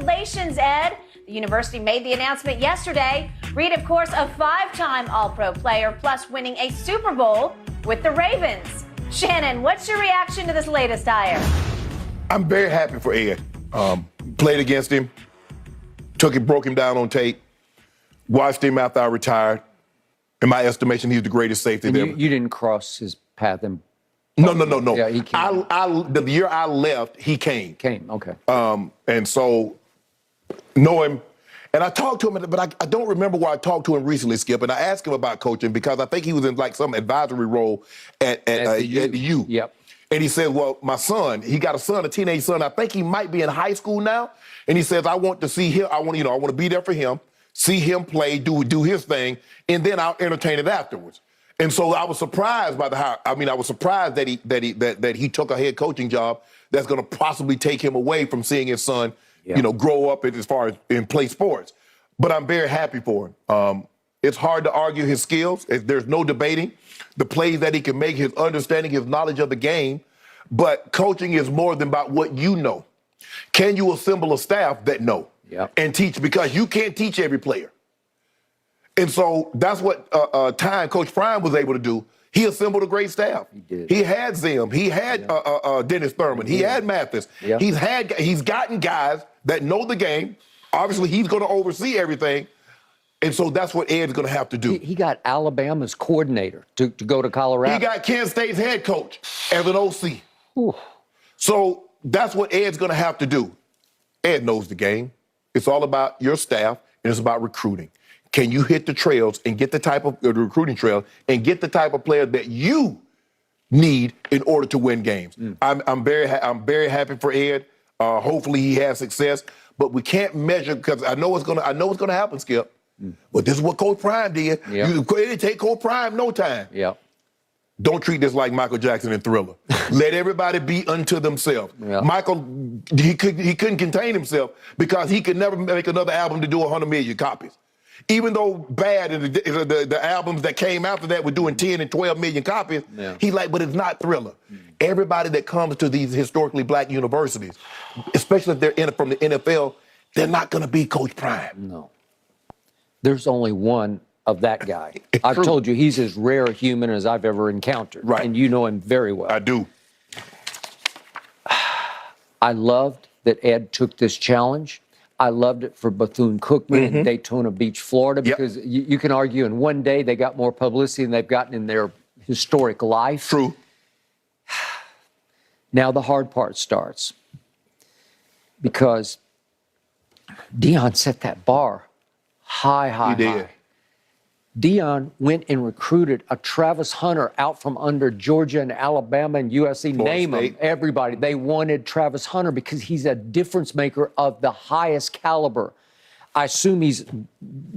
Congratulations, Ed. The university made the announcement yesterday. Reed, of course, a 5-time All-Pro player, plus winning a Super Bowl with the Ravens. Shannon, what's your reaction to this latest hire? I'm very happy for Ed. Played against him, broke him down on tape, watched him after I retired. In my estimation, he's the greatest safety there. You didn't cross his path and No. Yeah, he came. The year I left, he came. Okay. And so, know him. And I talked to him, but I don't remember where I talked to him recently, Skip. And I asked him about coaching because I think he was in like some advisory role at the U. Yep. And he said, well, my son, he got a teenage son. I think he might be in high school now. And he says, I want to see him. I want to be there for him, see him play, do his thing, and then I'll entertain it afterwards. And so I was surprised by the hire. I mean, I was surprised that he took a head coaching job that's going to possibly take him away from seeing his son, grow up as far as in play sports. But I'm very happy for him. It's hard to argue his skills. There's no debating the plays that he can make, his understanding, his knowledge of the game. But coaching is more than about what you know. Can you assemble a staff that know and teach? Because you can't teach every player. And so that's what Coach Prime was able to do. He assembled a great staff. He did. He had Zim. He had Dennis Thurman. He had Mathis. Yeah. He's gotten guys that know the game. Obviously, he's going to oversee everything. And so that's what Ed's going to have to do. He got Alabama's coordinator to go to Colorado. He got Kent State's head coach as an OC. Ooh. So that's what Ed's going to have to do. Ed knows the game. It's all about your staff, and it's about recruiting. Can you hit the trails and get the type of recruiting trail and get the type of player that you need in order to win games? I'm very happy for Ed. Hopefully he has success, but we can't measure because I know it's gonna happen, Skip. But this is what Coach Prime did. It didn't take Coach Prime no time. Don't treat this like Michael Jackson and Thriller. Let everybody be unto themselves. Michael, he couldn't contain himself because he could never make another album to do 100 million copies. Even though Bad and the albums that came after that were doing 10 and 12 million copies, he but it's not Thriller. Everybody that comes to these historically black universities, especially if they're from the NFL, they're not going to be Coach Prime. No. There's only one of that guy. I've told you, he's as rare a human as I've ever encountered. Right. And you know him very well. I do. I loved that Ed took this challenge. I loved it for Bethune Cookman in Daytona Beach, Florida, because you can argue in one day they got more publicity than they've gotten in their historic life. True. Now the hard part starts because Deion set that bar high. He did. Deion went and recruited a Travis Hunter out from under Georgia and Alabama and USC. Name them, everybody. They wanted Travis Hunter because he's a difference maker of the highest caliber. I assume he's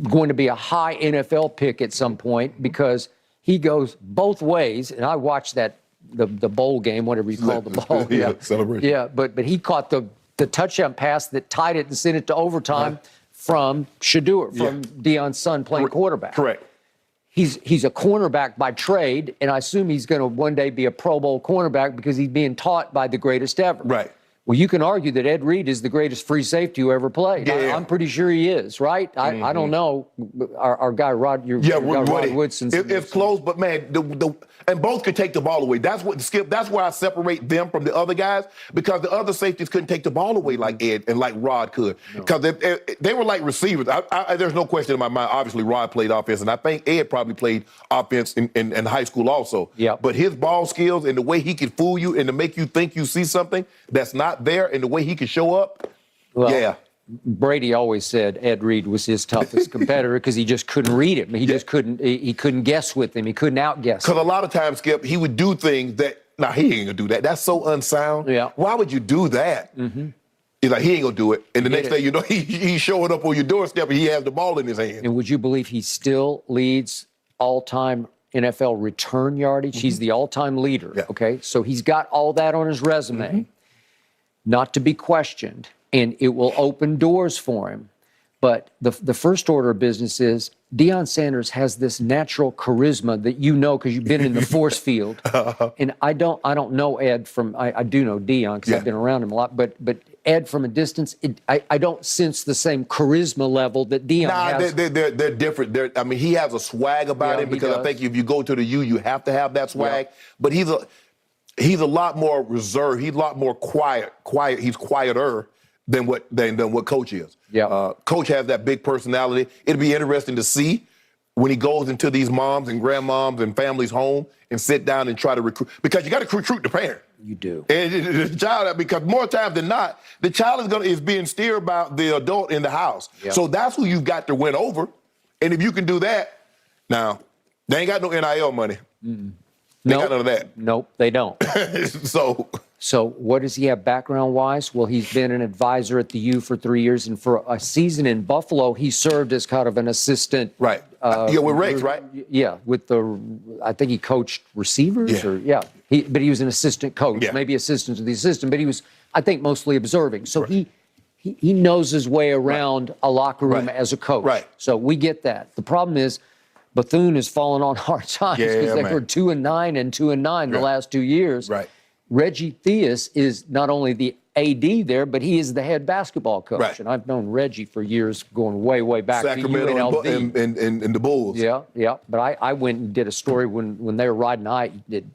going to be a high NFL pick at some point because he goes both ways. And I watched that the bowl game, whatever you call the bowl. Celebration. Yeah, but he caught the touchdown pass that tied it and sent it to overtime. From Shador, from Deion's son playing quarterback. Correct. He's a cornerback by trade, and I assume he's going to one day be a Pro Bowl cornerback because he's being taught by the greatest ever. Right. Well, you can argue that Ed Reed is the greatest free safety who ever played. I'm pretty sure he is, right? I don't know. Our guy Rod, Rod Woodson. It's close, but man, and both could take the ball away. That's what Skip. That's why I separate them from the other guys because the other safeties couldn't take the ball away like Ed and like Rod could because they were like receivers. There's no question in my mind. Obviously, Rod played offense, and I think Ed probably played offense in high school also. But his ball skills and the way he could fool you and to make you think you see something that's not there and the way he could show up, Brady always said Ed Reed was his toughest competitor because he just couldn't read him. He just couldn't. He couldn't guess with him. He couldn't outguess. Because a lot of times, Skip, he would do things that he ain't gonna do that. That's so unsound. Why would you do that? He's like, he ain't gonna do it. And the next thing you know, he's showing up on your doorstep and he has the ball in his hand. And would you believe he still leads all-time NFL return yardage? He's the all-time leader. Okay, so he's got all that on his resume. Not to be questioned, and it will open doors for him. But the first order of business is Deion Sanders has this natural charisma that you know because you've been in the force field. And I don't know Ed from I do know Deion because I've been around him a lot. But Ed, from a distance, I don't sense the same charisma level that Deion has. They're different. He has a swag about him because I think if you go to the U, you have to have that swag. Yeah. But he's a lot more reserved. He's a lot more quiet. He's quieter than what Coach is. Yeah. Coach has that big personality. It'll be interesting to see when he goes into these moms and grandmoms and families' home and sit down and try to recruit, because you got to recruit the parent. You do. And the child, because more times than not, the child is being steered by the adult in the house. Yep. So that's who you've got to win over. And if you can do that, now, they ain't got no NIL money. They got none of that. Nope, they don't. So what does he have background-wise? Well, he's been an advisor at the U for 3 years, and for a season in Buffalo, he served as kind of an assistant. Right. With Rex, right? Yeah, I think he coached receivers. But he was an assistant coach, maybe assistant to the assistant, but he was, I think, mostly observing. So he knows his way around a locker room as a coach. Right. So we get that. The problem is Bethune has fallen on hard times because they were 2-9 and 2-9 the last 2 years. Right. Reggie Theus is not only the AD there, but he is the head basketball coach. Right. And I've known Reggie for years, going way, way back Sacramento to UNLV. and the Bulls. Yeah. But I went and did a story when they were riding high, did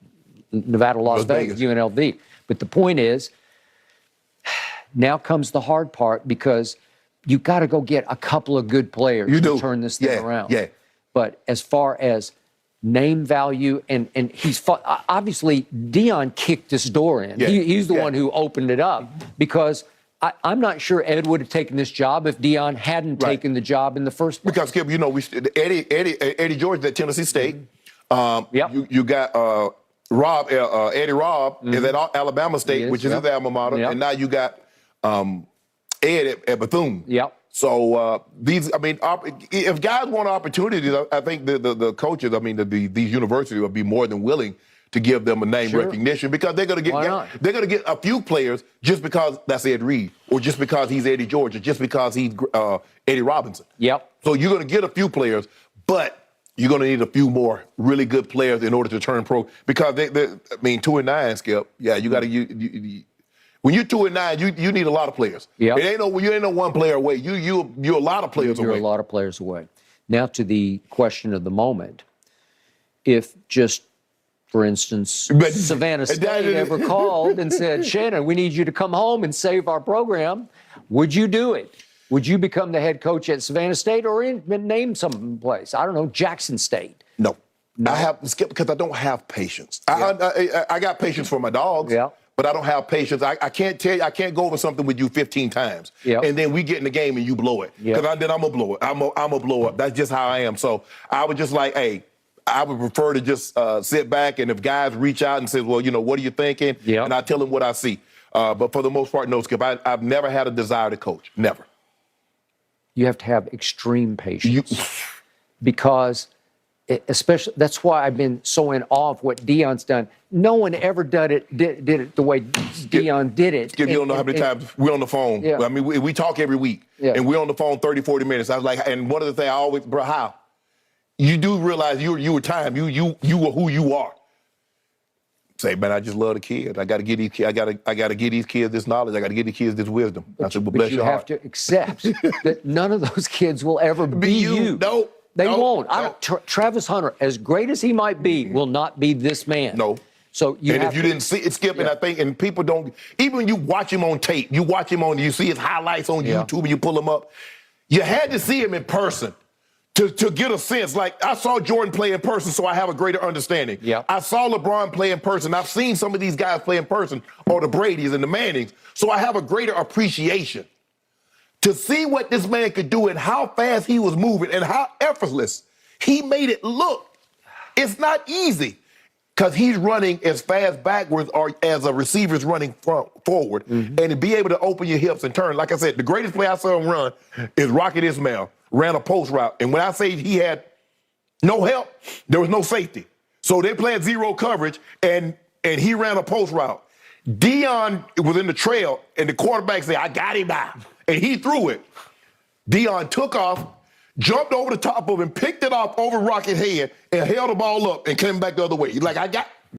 Nevada, Las Vegas, UNLV. But the point is, now comes the hard part, because you got to go get a couple of good players to turn this thing around. Yeah. But as far as name value, and he's obviously Deion kicked this door in. Yeah. He's the one who opened it up, because I'm not sure Ed would have taken this job if Deion hadn't taken the job in the first place. Because, Skip, Eddie George at Tennessee State. You got Eddie Robb is at Alabama State, which is his alma mater, and now you got Ed at Bethune. Yep. So if guys want opportunities, I think the coaches, these universities will be more than willing to give them a name recognition, because they're going to get a few players just because that's Ed Reed, or just because he's Eddie George, or just because he's Eddie Robinson. Yep. So you're going to get a few players, but you're going to need a few more really good players in order to turn pro. Because 2-9, Skip. Yeah, you got to. When you're 2-9, you need a lot of players. Yep. You ain't no one player away. You're a lot of players away. You're a lot of players away. Now to the question of the moment. If just, for instance, Savannah State ever called and said, Shannon, we need you to come home and save our program, would you do it? Would you become the head coach at Savannah State, or name some place? I don't know, Jackson State. No. I have, Skip, because I don't have patience. I got patience for my dogs. Yeah. But I don't have patience. I can't tell you, I can't go over something with you 15 times. Yep. And then we get in the game and you blow it. Because then I'm going to blow it. I'm going to blow up. That's just how I am. So I would just I would prefer to just sit back, and if guys reach out and say, well, what are you thinking? Yep. And I tell them what I see. But for the most part, no, Skip. I've never had a desire to coach. Never. You have to have extreme patience. Because especially, that's why I've been so in awe of what Deion's done. No one ever did it the way Deion did it. Skip, you don't know how many times we're on the phone. Yeah. We talk every week, and we're on the phone 30, 40 minutes. I was like, and one of the things I always, bro, how? You do realize you were time. You were who you are. Say, man, I just love the kids. I got to give these kids. I got to give these kids this knowledge. I got to give these kids this wisdom. I said, well, bless your heart. But you have to accept that none of those kids will ever be you. No. They won't. Travis Hunter, as great as he might be, will not be this man. No. So if you didn't see it, Skip, and I think, and people don't, even when you watch him on tape, you see his highlights on YouTube and you pull him up, you had to see him in person to get a sense. Like, I saw Jordan play in person, so I have a greater understanding. Yeah. I saw LeBron play in person. I've seen some of these guys play in person, or the Bradys and the Mannings, so I have a greater appreciation. To see what this man could do and how fast he was moving and how effortless he made it look. It's not easy, because he's running as fast backwards or as a receiver's running forward. And to be able to open your hips and turn. Like I said, the greatest play I saw him run is Rocket Ismail. Ran a post route. And when I say he had no help, there was no safety. So they played zero coverage, and he ran a post route. Deion was in the trail, and the quarterback said, I got him now. And he threw it. Deion took off, jumped over the top of him, picked it off over Rocket's head, and held the ball up and came back the other way. He's like, I got